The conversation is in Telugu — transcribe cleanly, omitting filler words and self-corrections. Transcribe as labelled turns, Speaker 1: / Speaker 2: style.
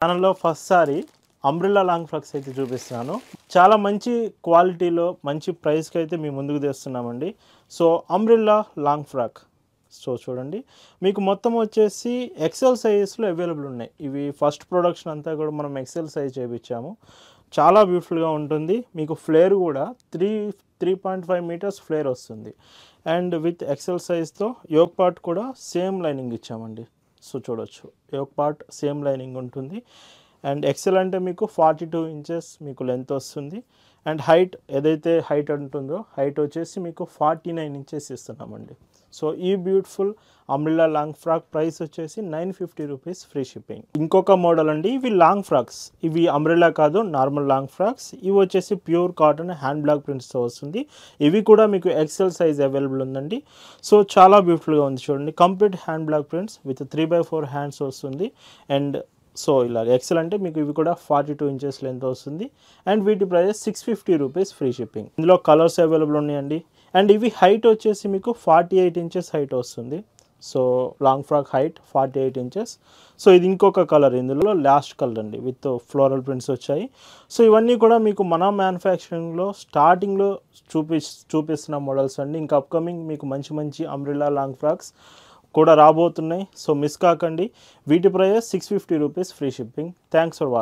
Speaker 1: ఛానల్లో ఫస్ట్ సారి అంబ్రెల్లా లాంగ్ ఫ్రాక్స్ అయితే చూపిస్తున్నాను. చాలా మంచి క్వాలిటీలో మంచి ప్రైస్కి అయితే మీ ముందుకు తెస్తున్నామండి. So umbrella long frock so చూడండి, మీకు మొత్తం వచ్చేసి ఎక్సెల్ సైజెస్లో అవైలబుల్ ఉన్నాయి. ఇవి ఫస్ట్ ప్రొడక్షన్ అంతా కూడా మనం ఎక్సెల్ సైజ్ చేయించాము. చాలా బ్యూటిఫుల్గా ఉంటుంది. మీకు ఫ్లేర్ కూడా 3.5 మీటర్స్ ఫ్లేర్ వస్తుంది. అండ్ విత్ ఎక్సెల్ సైజ్తో యోక్ పార్ట్ కూడా సేమ్ లైనింగ్ ఇచ్చామండి. సో చూడొచ్చు, యోక్ పార్ట్ సేమ్ లైనింగ్ ఉంటుంది. అండ్ ఎక్సెల్ అంటే మీకు 42 ఇంచెస్ మీకు లెంత్ వస్తుంది. అండ్ హైట్ ఏదైతే హైట్ ఉంటుందో హైట్ వచ్చేసి మీకు 49 ఇంచెస్ ఇస్తున్నామండి. సో ఈ beautiful umbrella long frock price వచ్చేసి 950 రూపీస్ ఫ్రీ షిప్పింగ్. ఇంకొక మోడల్ అండి, ఇవి లాంగ్ ఫ్రాక్స్. ఇవి అంబ్రెల్లా కాదు, నార్మల్ లాంగ్ ఫ్రాక్స్. ఇవి వచ్చేసి ప్యూర్ కాటన్ హ్యాండ్ బ్లాక్ ప్రింట్స్తో వస్తుంది. ఇవి కూడా మీకు ఎక్సెల్ సైజ్ అవైలబుల్ ఉందండి. సో చాలా బ్యూటిఫుల్గా ఉంది చూడండి. Complete hand block prints with 3/4 hands వస్తుంది. అండ్ సో ఇలా ఎక్సెల్ అంటే మీకు ఇవి కూడా 42 ఇంచెస్ లెంత్ వస్తుంది. అండ్ వీటి ప్రైస్ 650 రూపీస్ ఫ్రీ షిప్పింగ్. ఇందులో కలర్స్ అవైలబుల్ ఉన్నాయండి. అండ్ ఇవి హైట్ వచ్చేసి మీకు 48 ఇంచెస్ హైట్ వస్తుంది. So long frock height 48 inches. So ఇది ఇంకొక కలర్, ఇందులో లాస్ట్ కలర్ అండి, విత్ ఫ్లోరల్ ప్రింట్స్ వచ్చాయి. సో ఇవన్నీ కూడా మీకు మన మ్యానుఫ్యాక్చరింగ్లో స్టార్టింగ్లో చూపిస్తున్న మోడల్స్ అండి. ఇంకా అప్కమింగ్ మీకు మంచి మంచి అంబ్రెల్లా లాంగ్ ఫ్రాక్స్ కూడా రాబోతున్నాయి. సో మిస్ కాకండి. వీటి price 650 rupees free shipping. Thanks for watching.